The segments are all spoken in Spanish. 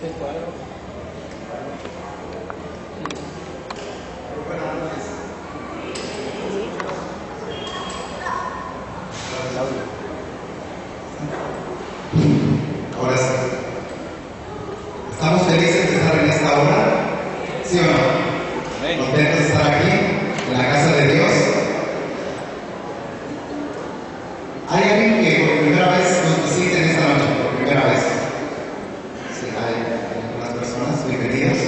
Ahora sí. ¿Estamos felices de estar en esta hora? ¿Sí o no? ¿Contentos de estar aquí, en la casa de Dios? ¿Hay alguien que por primera vez nos visite en esta noche? Por primera vez. Sí, hay algunas personas bienvenidas.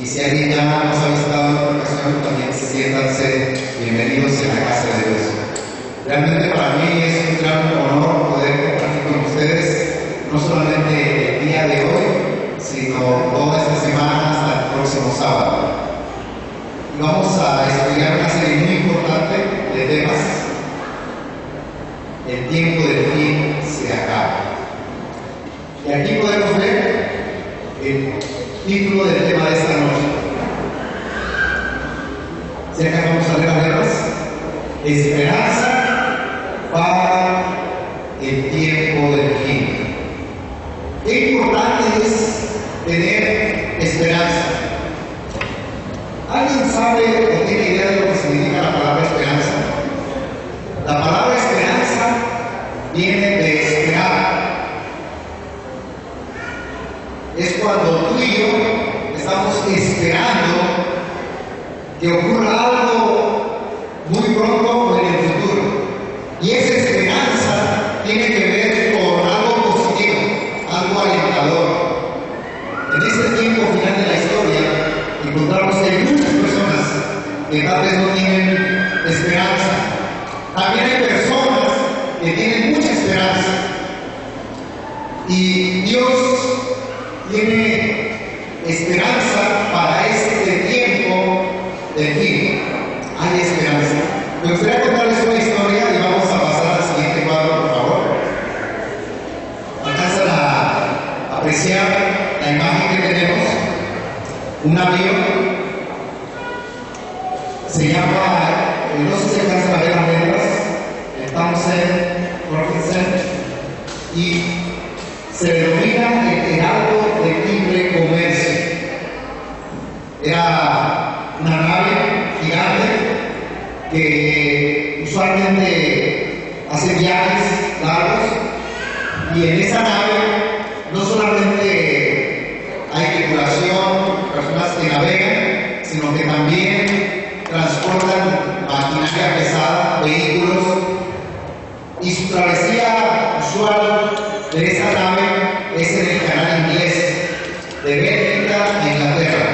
Y si alguien ya nos ha visitado en otra ocasión, también siéntanse bienvenidos en la casa de Dios. Realmente para mí es un gran honor poder compartir con ustedes no solamente el día de hoy, sino toda esta semana hasta el próximo sábado. Y vamos a estudiar una serie muy importante de temas. El tiempo del fin se acaba. Y aquí podemos ver el título del tema de esta noche. Si acá vamos a leer las letras. Esperanza para el tiempo del fin. Qué importante es tener esperanza. ¿Alguien sabe o tiene idea de lo que significa la palabra esperanza? La palabra esperanza viene de esperar. Es cuando tú y yo estamos esperando que ocurra algo muy pronto o en el futuro. Y esa esperanza tiene que ver con algo positivo, algo alentador. En este tiempo final de la historia encontramos que hay muchas personas que tal vez no tienen esperanza. También hay personas que tienen mucha esperanza. Y Dios tiene esperanza para este tiempo del fin. Hay esperanza. Me gustaría contarles una historia y vamos a pasar al siguiente cuadro, por favor. Alcanzan a apreciar la imagen que tenemos. Un avión se llama, no sé si alcanzan a ver las letras, Townsend Robinson, y se denomina el Heraldo de Libre Comercio. Era una nave gigante que usualmente hace viajes largos, y en esa nave no solamente hay tripulación, personas que navegan, sino que también transportan maquinaria pesada, vehículos, y su travesía usual de esa nave es en el canal inglés de Bélgica a Inglaterra.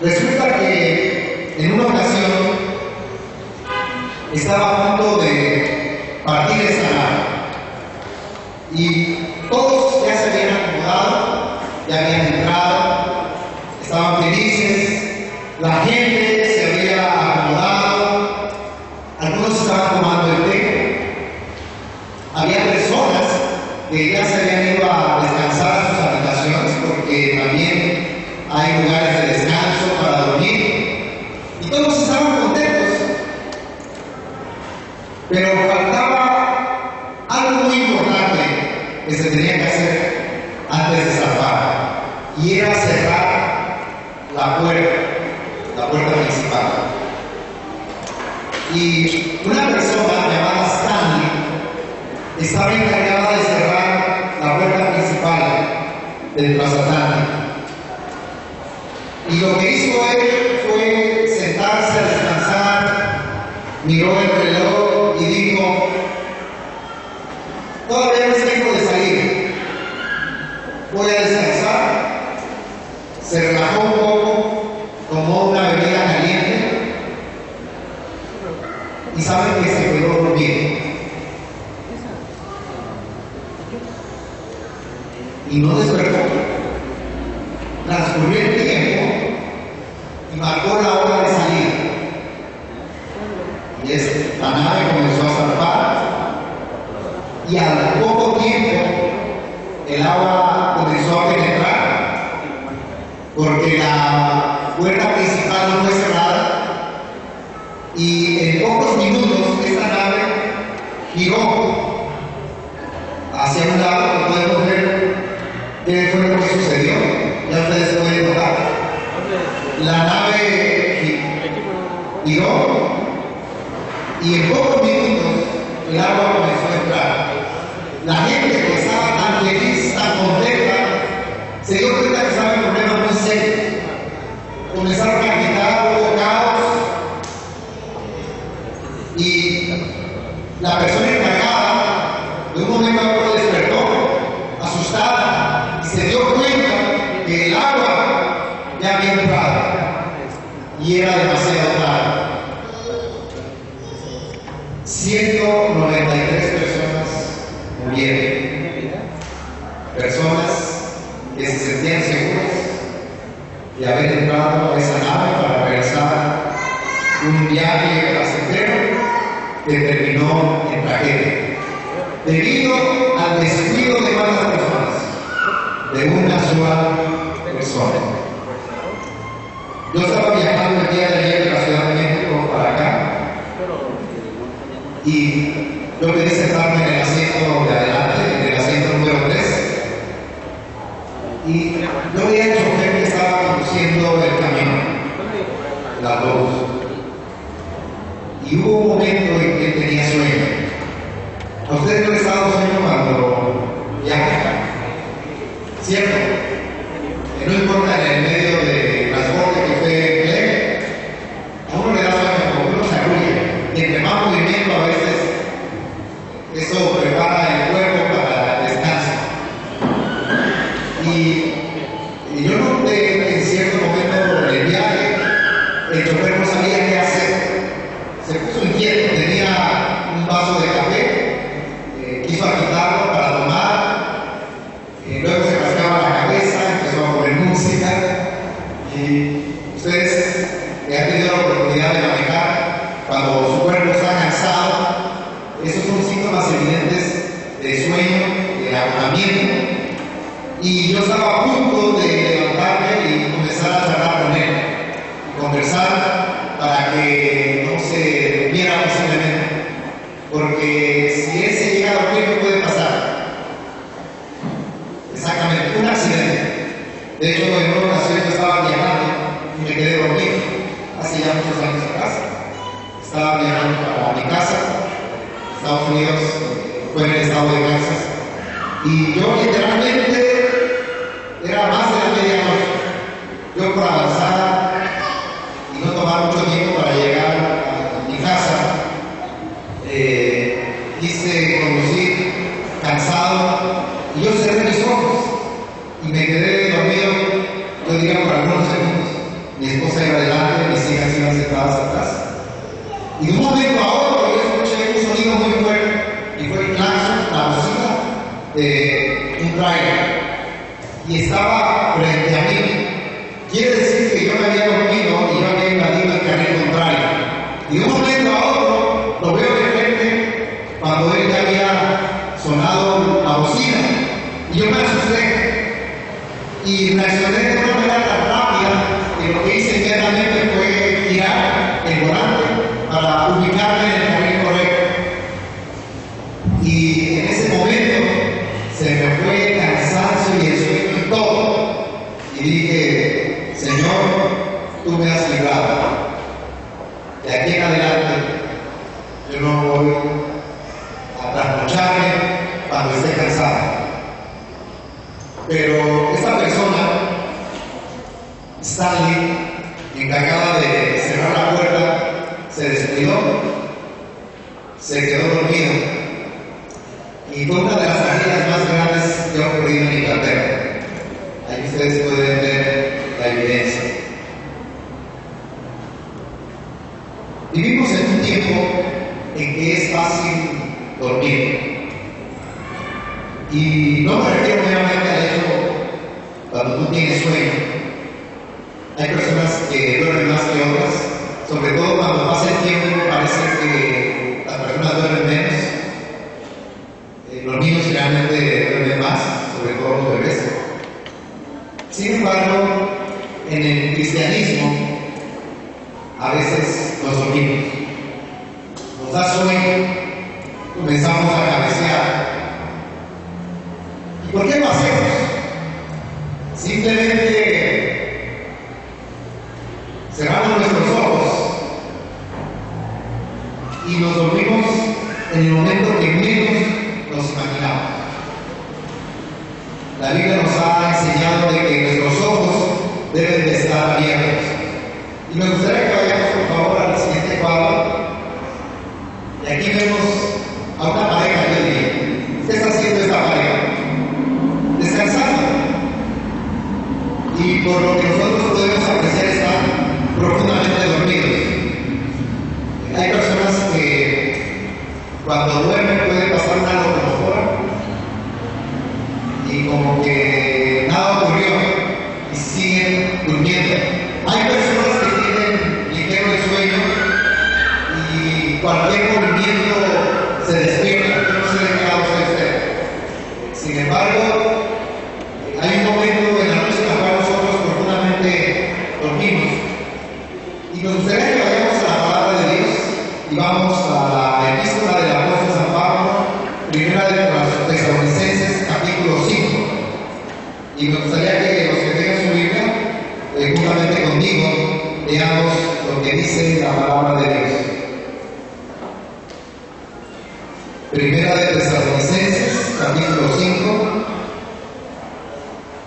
Resulta que en una ocasión estaba a punto de partir esa nave y todos ya se habían acomodado, ya habían entrado, estaban felices, la gente se había acomodado, algunos estaban tomando el té, había personas que ya se habían ido a descansar a sus habitaciones porque también hay lugares de descanso para dormir, y todos estaban contentos, pero faltaba algo muy importante que se tenía que hacer antes de zarpar, y era cerrar la puerta principal. Y una persona llamada Stanley estaba encargada de cerrar la puerta principal del transatlántico. Y lo que hizo él fue sentarse a descansar, miró el reloj y dijo: todavía no es tiempo de salir, voy a descansar. Se relajó un poco, tomó una bebida caliente y saben que se quedó dormido. Y no despertó. Transcurrió el tiempo y marcó la hora de salir. Y la nave comenzó a zarpar, y al poco tiempo el agua comenzó a penetrar porque la puerta principal no fue cerrada, y en pocos minutos esta nave giró hacia un lado, que podemos ver La gente que estaba tan feliz, tan contenta, se dio cuenta que estaban en problemas muy serios. Comenzaron a gritar, hubo caos, y la persona encargada de un momento a otro despertó, asustada, y se dio cuenta que el agua ya había entrado y era demasiado tarde. 193 personas murieron. Personas que se sentían seguras de haber entrado a esa nave para regresar un viaje placentero que terminó en tragedia, debido al descuido de varias personas, de una sola persona. Yo estaba viajando el día de ayer de la Ciudad de México para acá, y yo quería sentarme en el asiento de adelante, en el asiento número 3, y yo veía al chofer que estaba conduciendo el camión, la autobús. Y hubo un momento en que él tenía sueño. ¿A ustedes no les ha dado sueño cuando viajan? ¿Cierto? Que no importa en el medio de transporte que usted lee, a uno le da sueño, como uno se arrulla. Y entre más movimiento a veces, eso prepara el cuerpo para el descanso. Y yo noté que en cierto momento del viaje, el chofer no sabía qué hacer. Se puso inquieto, tenía un vaso de café, quiso agitarlo para tomar, luego se rascaba la cabeza, empezó a poner música, y ustedes que han tenido la oportunidad de manejar, cuando su cuerpo está cansado, esos son síntomas evidentes de sueño, de agotamiento, y yo estaba a punto de levantarme y comenzar a charlar con él, y conversar para que no se durmiera posiblemente, porque si él se llega a dormir, ¿qué puede pasar? Exactamente, un accidente. De hecho, en una ocasión yo estaba viajando y me quedé dormido, hace ya muchos años atrás. Estaba viajando para mi casa, Estados Unidos, fue en el estado de Kansas, y yo literalmente era más de la medianoche. Yo por avanzar y no tomar mucho tiempo para llegar a mi casa, quise conducir cansado, y yo cerré mis ojos y me quedé dormido, yo diría por algunos segundos. Mi esposa iba adelante, mis hijas iban sentadas atrás, y de un momento a otro yo escuché un sonido muy fuerte, y fue el claxon, la bocina de un trailer, y estaba frente a mí. Quiere decir que yo me había dormido y yo había invadido el carril contrario. Y de un momento a otro lo veo de frente cuando él ya había sonado la bocina. Y yo me asusté. Y reaccioné de una manera tan rápida que lo que hice inmediatamente fue girar el volante para ubicarme en el carril correcto. Y en ese momento se me fue el cansancio y el sueño y todo. Y dije: Señor, tú me has librado. De aquí en adelante, yo no voy a trasnocharme cuando esté cansado. Pero esta persona, Stanley, encargada de cerrar la puerta, se descuidó, se quedó dormido. Y fue una de las tragedias más grandes que ha ocurrido en Inglaterra. Ahí ustedes pueden ver la evidencia. Vivimos en un tiempo en que es fácil dormir. Y no me refiero meramente al hecho cuando tú tienes sueño. Hay personas que duermen más que otras, sobre todo cuando pasa el tiempo parece que las personas duermen menos. Los niños generalmente duermen más, sobre todo los bebés. Sin embargo, en el cristianismo, a veces nos dormimos. Nos da sueño, comenzamos a cabecear. ¿Y por qué lo hacemos? Simplemente cerramos nuestros ojos y nos dormimos en el momento que menos nos imaginamos. La Biblia nos ha enseñado de que nuestros ojos deben de estar abiertos. Y me gustaría que vayamos por favor al siguiente cuadro. Y aquí vemos a una pareja, yo diría. ¿Qué está haciendo esta pareja? Descansando. Y por lo que nosotros podemos apreciar, están profundamente dormidos. Hay personas que cuando duermen pueden pasar una locomotora y como que nada ocurrió y siguen durmiendo. Hay personas que tienen ligero el sueño y cualquier movimiento se despierta. Yo no sé de qué lado sea usted. Sin embargo, hay un momento en la noche en la cual nosotros profundamente dormimos. Y me gustaría que vayamos a la palabra de Dios y vamos a la epístola del apóstol San Pablo, primera de los Tesalonicenses, capítulo 5. Y me gustaría que los que tengan su Biblia, juntamente conmigo, veamos lo que dice la palabra de Dios. Primera de Tesalonicenses, capítulo 5,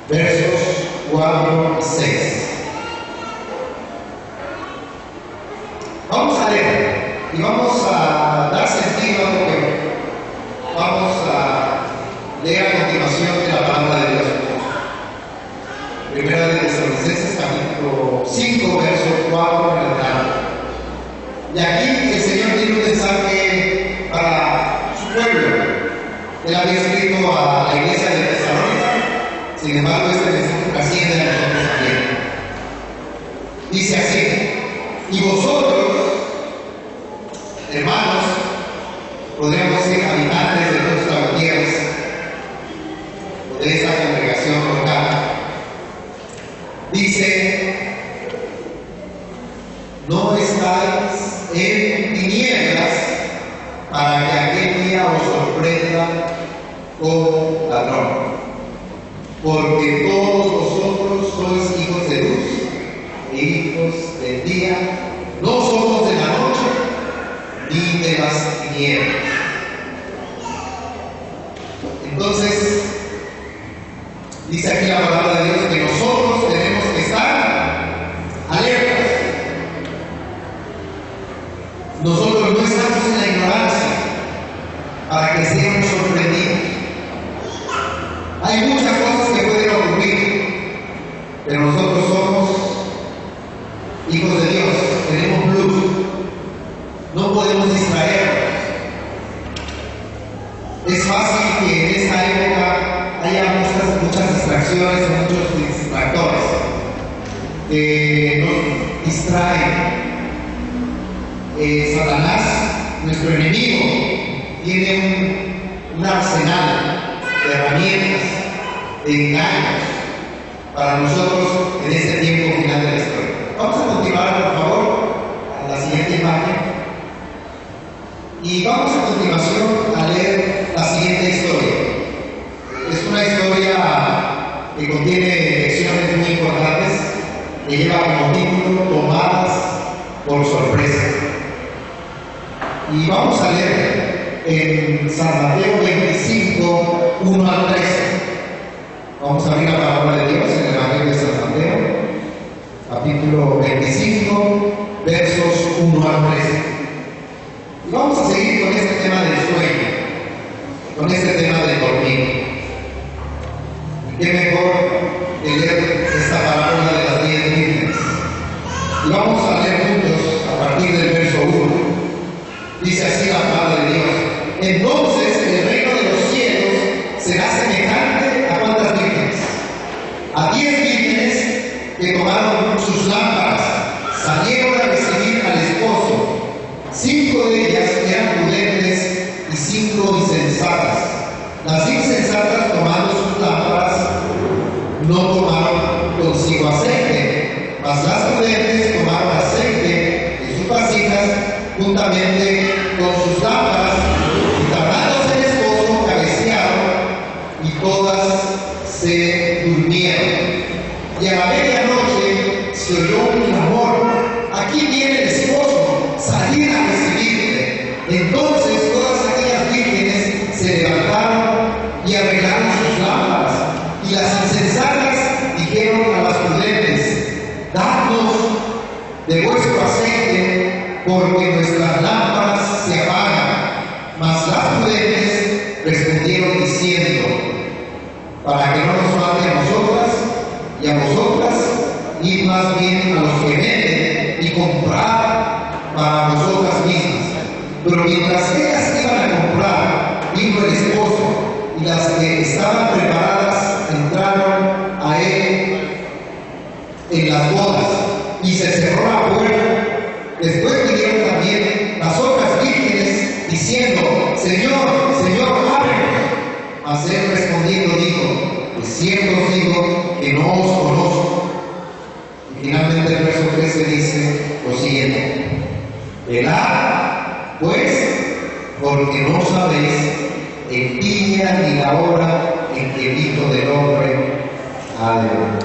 versos 4 y 6. Vamos a leer y vamos a dar sentido a lo que vamos a leer a continuación de la palabra de Dios. Primera de Tesalonicenses, capítulo 5, verso 4 en adelante. Y aquí el Señor tiene un mensaje para su pueblo. Él había escrito a la iglesia de Tesalónica, sin embargo, este mensaje trasciende a nosotros también. Dice así: y vosotros, hermanos, podríamos decir habitantes de nuestras tierras, o de esta congregación local, dice: no estáis en tinieblas para que aquel día os sorprenda como ladrón, porque todos vosotros sois hijos de luz e hijos del día, no somos de la noche ni de las tinieblas. Entonces, dice aquí la palabra de Dios que nosotros tenemos que estar alertas. Nosotros no estamos en la ignorancia para que seamos sorprendidos. Hay muchas cosas que pueden ocurrir, pero nosotros somos hijos de Dios, tenemos luz, no podemos distraernos. Es fácil que en esta época haya muchas distracciones, muchos distractores que nos distraen. Satanás, nuestro enemigo, tiene un arsenal de herramientas, de engaños para nosotros en este tiempo final de la historia. Vamos a continuar, por favor, a la siguiente imagen. Y vamos a continuación a leer la siguiente historia. Es una historia que contiene lecciones muy importantes, que lleva como título Tomadas por sorpresa. Y vamos a leer en San Mateo 25, 1 al 13. Vamos a abrir la palabra de Dios en el Evangelio de San Mateo, capítulo 25, versos 1 al 13. Y vamos a seguir con este tema del sueño, con este tema del dormir. Qué mejor que leer esta parábola de las 10 vírgenes. Y vamos a leer juntos a partir del verso 1. Dice así la palabra de Dios: entonces el reino de los cielos será semejante a ¿cuántas vírgenes? A 10 vírgenes que tomaron sus lámparas, salieron a recibir al esposo. 5 de ellas eran prudentes y 5 insensatas. Las insensatas, tomando sus lámparas, no tomaron consigo aceite, mas las prudentes tomaron aceite en sus vasijas juntamente con sus lámparas, y tardándose el esposo, cabecearon, y todas se durmieron. Y a la medianoche se oyó un clamor: aquí viene el esposo, salid a recibirle. Entonces todas aquellas vírgenes se levantaron y arreglaron sus lámparas. Y porque nuestras lámparas se apagan. Mas las prudentes respondieron diciendo, para que no nos falte a nosotras y a vosotras, id más bien a los que venden y comprar para vosotras mismas. Pero mientras ellas iban a comprar, vino el esposo, y las que estaban preparadas entraron a él en las bodas, y se cerró la puerta. Después vinieron también las otras vírgenes, diciendo, Señor, Señor, ábrenos. Mas él respondiendo dijo, de cierto os digo que no os conozco. Y finalmente el verso 13 dice lo siguiente, velad, pues, porque no sabéis el día ni la hora en que el Hijo del Hombre ha de venir.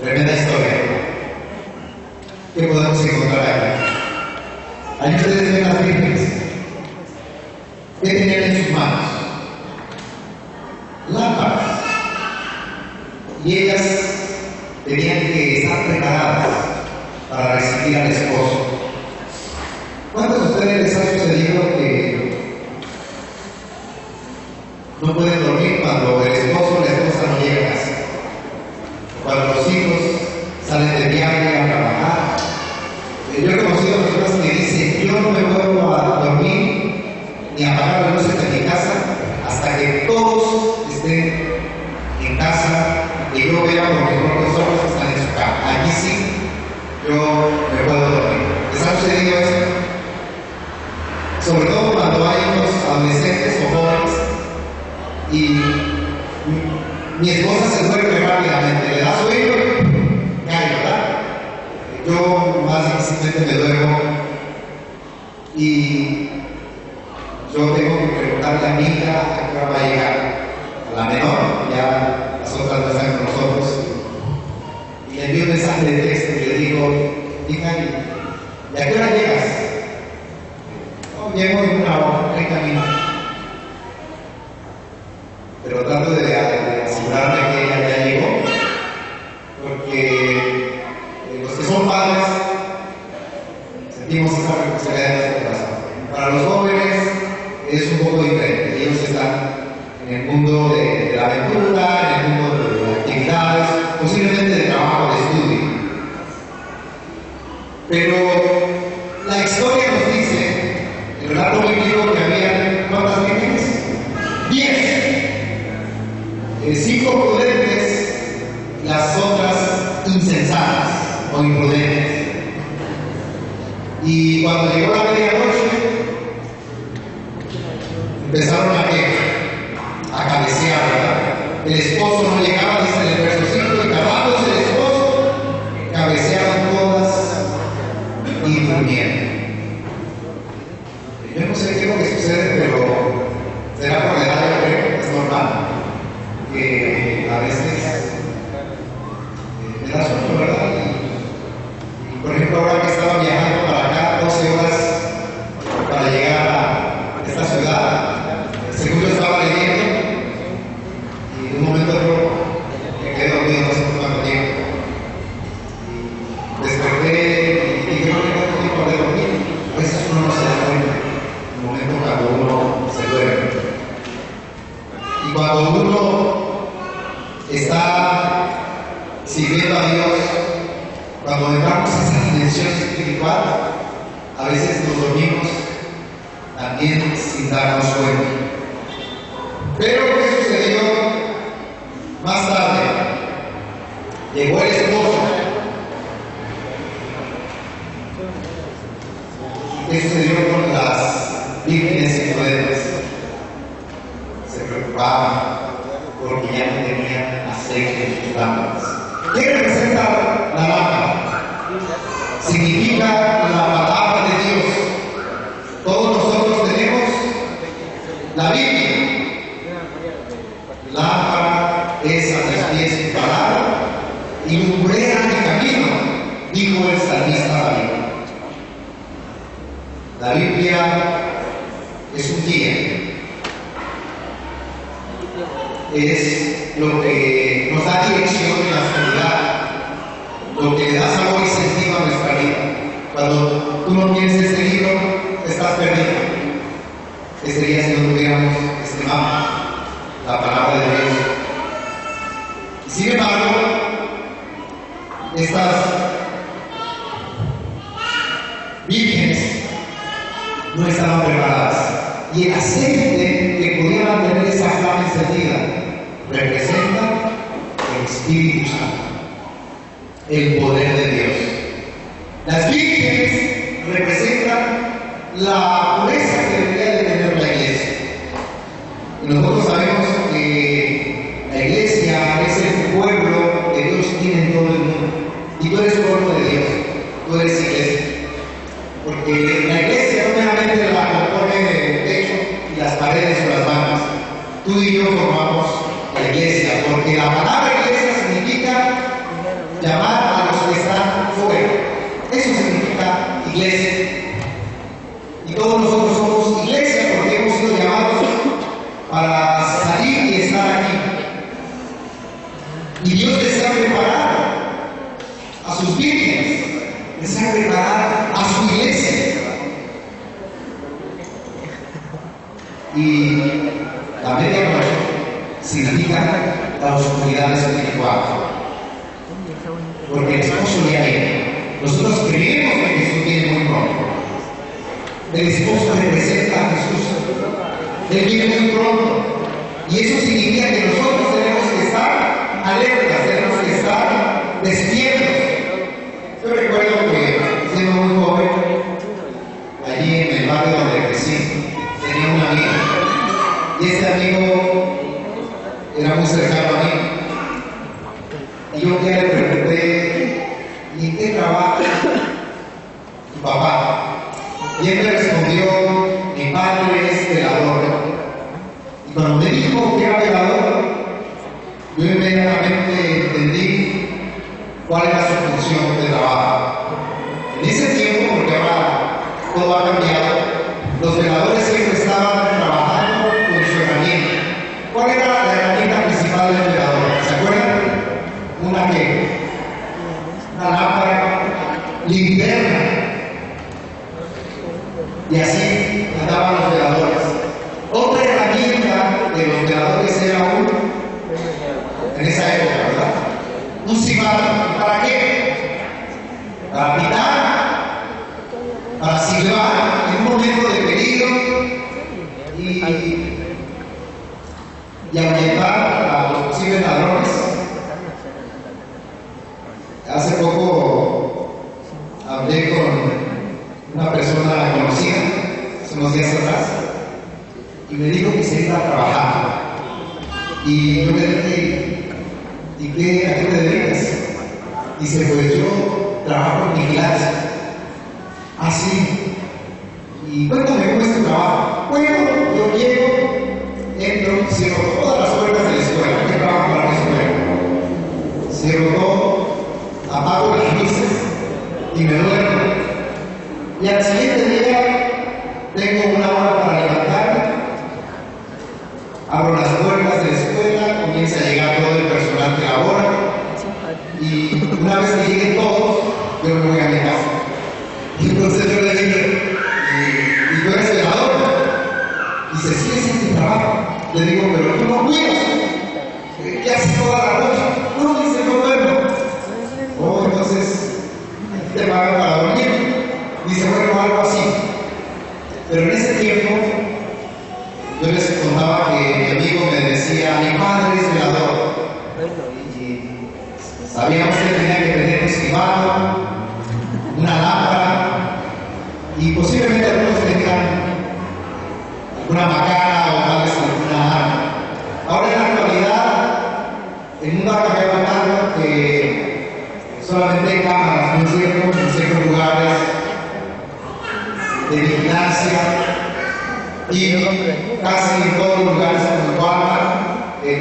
Tremenda historia. ¿Qué podemos encontrar aquí? Ahí ustedes ven las vírgenes. ¿Qué tenían en sus manos? Lámparas. Y ellas tenían que estar preparadas para recibir al esposo. ¿Cuántos de ustedes les ha sucedido que no pueden dormir cuando el esposo o la esposa no llega a casa? Cuando los hijos salen de viaje a trabajar. Yo he conocido personas que dicen, yo no me vuelvo a dormir ni a apagar las luces de mi casa hasta que todos estén en casa y yo vea por mis propios ojos que están en su cama. Aquí sí, yo me puedo dormir. ¿Les ha sucedido eso? Sobre todo cuando hay unos adolescentes o jóvenes y mi esposa se duerme rápidamente, le da sueño, cae, ¿verdad? Yo más difícilmente me duermo y yo tengo que preguntarle a mi hija a qué hora va a llegar, a la menor, ya las otras no están con nosotros, y le envío un mensaje de texto y le digo, hija, ¿y a qué hora llegas? No, llego en 1 hora, 30 minutos. Pero trato de asegurarme que ella ya llegó, porque los que son padres sentimos esa responsabilidad en nuestro corazón. Para los jóvenes es un poco diferente, ellos están en el mundo de la aventura, en el mundo de actividades, posiblemente de trabajo, de estudio. Pero la historia nos dice, el relato bíblico, que había ¿cuántas vírgenes? 10. 5 prudentes, las otras insensatas o imprudentes. Y cuando llegó la medianoche, empezaron a cabecear, ¿verdad? El esposo no llegaba, dice en el verso 5, y acabándose el esposo, cabecearon todas y durmieron. Yo no sé qué es lo que sucede, pero será por la edad, yo creo, es normal. Que a veces me da sueño, ¿verdad? Y por ejemplo, ahora que estaba viajando para acá 12 horas para llegar a esta ciudad, según yo estaba leyendo, y en un momento a otro me quedé dormido, no sé cuánto tiempo. Y desperté y dije, no tengo cuánto tiempo habré dormido. A veces uno no se da cuenta en el momento cuando uno se duerme. Y cuando uno está sirviendo a Dios, cuando entramos en esa dimensión espiritual, a veces nos dormimos también sin darnos cuenta. Pero ¿qué sucedió más tarde? Llegó el esposo. ¿Qué sucedió con las vírgenes imprudentes? Se preocupaban porque ya no tenían aceite en sus lámparas. ¿Qué representa la lámpara? Significa la palabra de Dios. Todos nosotros tenemos la Biblia. Lámpara es a mis pies tu palabra y lumbrea mi camino, dijo el salmista David. La Biblia es un guía. Es lo que nos da dirección en la oscuridad, lo que le da sabor y sentido a nuestra no tienes este libro, estás perdido. ¿Qué sería si no tuviéramos la palabra de Dios? Y sin embargo, estas vírgenes no estaban preparadas. Y el aceite que podía mantener esa flama encendida representa el Espíritu Santo, el poder de Dios. Las vírgenes representan la pureza que debería de tener la iglesia. Y nosotros sabemos que la iglesia es el pueblo que Dios tiene en todo el mundo. Y tú eres pueblo de Dios, tú eres iglesia. Porque la iglesia no meramente la compone el techo y las paredes o las bancas. Tú y yo formamos la iglesia, porque la palabra iglesia significa llamar a los que están fuera. Eso significa iglesia. Y todos nosotros somos iglesia porque hemos sido llamados para salir y estar aquí. Y Dios desea preparar a sus vírgenes, desea preparar a su iglesia. Y la medianoche significa la oscuridad espiritual. Porque el esposo ya viene. Nosotros creemos que Jesús viene muy pronto. El esposo representa a Jesús. Él viene muy pronto. Y eso significa que nosotros tenemos que estar alertas, tenemos que estar despiertos. Yo recuerdo que siendo muy joven, allí en el barrio donde crecí, tenía un amigo. Y ese amigo era muy cercano a mí. Y yo un día le pregunté, ¿y en qué trabaja tu papá? Y él me respondió, mi padre es velador. Y cuando me dijo que era velador, yo inmediatamente entendí cuál era su función de trabajo. En ese tiempo, porque ahora todo ha cambiado, los veladores siempre estaban trabajando con su herramienta. ¿Cuál era la herramienta principal del velador? ¿Se acuerdan? Una lámpara, linterna. Y así andaban los veladores. Otra herramienta de los veladores era en esa época, ¿verdad? Un silbato. ¿Para qué? Para pitar, para silbar en un momento de peligro y ahuyentar a los posibles ladrones. Hace poco hablé con una persona conocida, hace unos días atrás, y me dijo que se iba a trabajar. Y yo le dije, ¿y a qué te dedicas? Dice, pues yo trabajo en vigilancia. Ah, sí. Y cuéntame cómo es tu trabajo. Bueno, yo llego, entro, cierro todas las puertas de la escuela, que trabajo para la escuela. Cierro todo, apago las luces y me duermo. Y al siguiente día tengo una hora para levantarme, abro las puertas de la escuela, comienza a llegar todo el personal que labora y una vez que lleguen todos, yo me voy a mi casa. Y entonces yo le dije, ¿y tú eres velador? Dice, sí, ese es mi trabajo. Le digo, pero tú no cuidas. ¿Qué haces toda la noche? No, dice, no duermo. Oh, entonces te pagan para dormir. Dice, bueno, algo así. Pero en ese tiempo, yo les contaba que mi amigo me decía, mi padre es velador. Y sabíamos que tenía que tener un silbato, una lámpara, y posiblemente algunos tengan una macana o tal vez alguna arma. Ahora en la actualidad, el mundo ha cambiado tanto que solamente hay cámaras, ¿no es cierto?, en ciertos lugares de vigilancia y casi en todos los lugares como el Walmart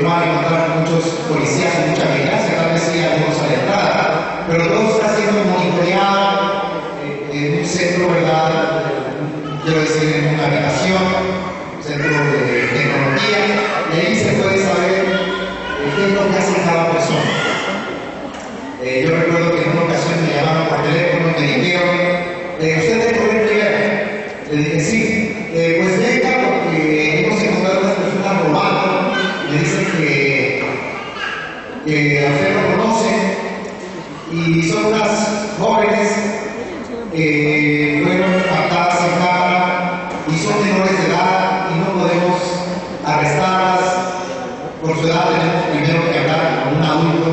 no van a encontrar muchos policías o mucha vigilancia, tal vez sí algunos a la entrada, pero todo está siendo monitoreado en un centro, ¿verdad? Quiero decir, en una habitación, un centro de tecnología, y ahí se puede saber qué es lo que hace cada persona. Yo recuerdo que en una ocasión me llamaron por teléfono y me dijeron, ¿usted es Le dije, sí, pues venga porque hemos encontrado unas personas robando. Me dicen que a usted lo conocen y son unas jóvenes que fueron captadas en cámara y son menores de edad y no podemos arrestarlas. Por su edad tenemos primero que hablar con un adulto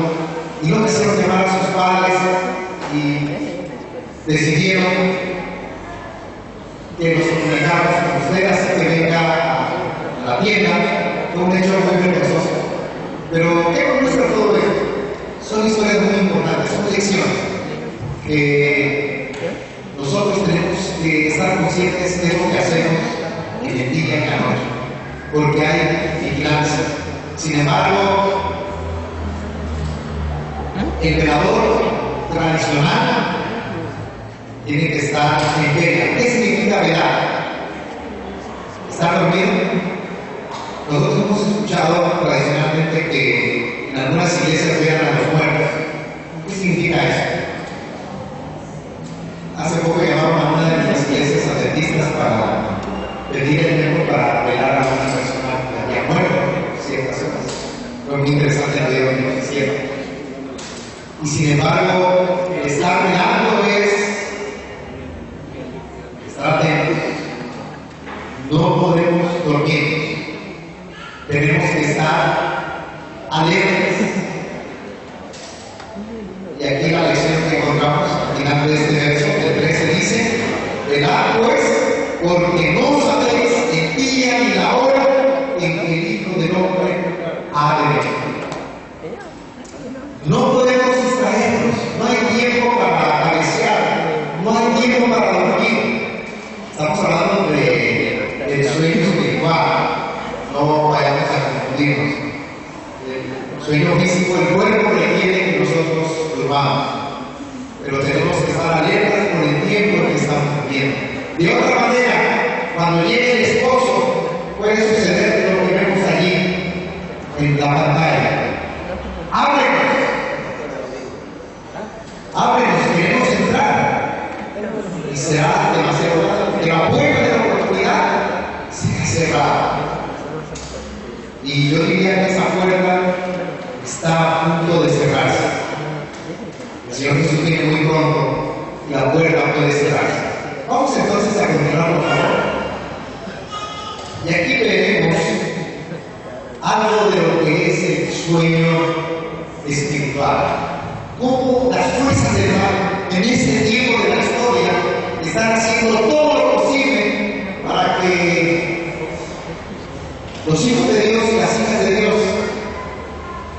y no quisieron llamar a sus padres y decidieron que nos comunicáramos con usted, así que venga a la tienda. Fue un hecho muy vergonzoso. Pero ¿qué muestra todo esto? Son historias muy importantes, son lecciones que nosotros tenemos que estar conscientes de lo que hacemos en el día y en la noche, porque hay vigilancia. Sin embargo, el velador tradicional tiene que estar en vela. ¿Qué significa velar? ¿Estar dormido? Nosotros hemos escuchado tradicionalmente que en algunas iglesias vean a los muertos. ¿Qué significa eso? Hace poco llamaron a una de las iglesias adventistas para pedir el tiempo para velar a una persona que había muerto en ciertas horas. Fue muy interesante el video que nos hicieron. Y sin embargo, estar velando es estar atentos. No podemos dormir. Tenemos que estar alertas. Y aquí la lección que encontramos al final de este verso, del 13, dice: velad pues, porque no sabéis el día ni la hora en que el Hijo del Hombre ha de venir. No podemos distraernos, no hay tiempo para cabecear, no hay tiempo para dormir. Estamos hablando del sueño espiritual, no vayamos a confundirnos. El sueño físico, el cuerpo requiere que nosotros durmamos, pero tenemos que estar alertas por el tiempo en que estamos viviendo. De otra manera, cuando llegue el esposo, puede suceder lo que vemos allí en la pantalla. Ábrenos, queremos entrar. Y será demasiado tarde, porque la puerta de la oportunidad será cerrada. Y yo diría que esa puerta está a punto de cerrarse. El Señor Jesús viene muy pronto y la puerta puede cerrarse. Vamos entonces a continuar, por favor. Y aquí veremos algo de lo que es el sueño espiritual. Cómo las fuerzas del mal en este tiempo de la historia están haciendo todo lo posible para que los hijos de Dios y las hijas de Dios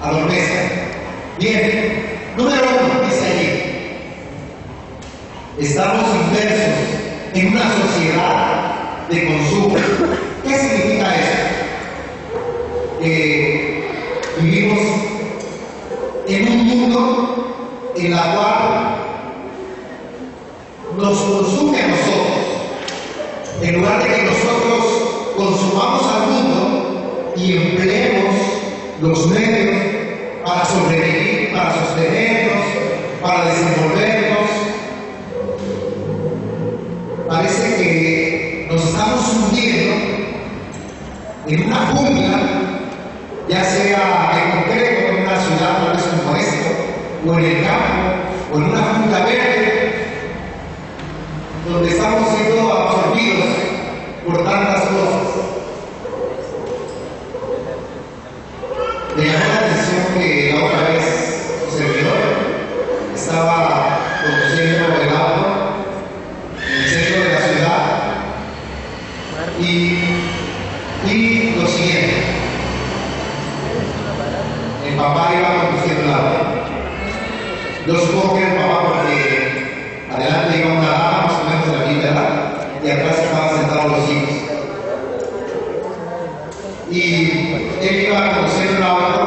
adormezcan. Bien, número 1, dice allí: estamos inmersos en una sociedad de consumo. ¿Qué significa eso? Vivimos en un mundo en la cual nos consume a nosotros. En lugar de que nosotros consumamos al mundo y empleemos los medios para sobrevivir, para sostenernos, para desenvolvernos, parece que nos estamos hundiendo en una jungla, ya sea en concreto en una ciudad tal vez como esta, o en el campo, o en una jungla verde, donde estamos siendo absorbidos por tantas cosas. Me llamó la atención que la otra vez su servidor estaba conduciendo el auto en el centro de la ciudad y lo siguiente: el papá iba conduciendo el auto. Yo supongo que era el papá porque adelante iba una dama más o menos de la misma edad y atrás estaban sentados los hijos. Y él iba conduciendo el auto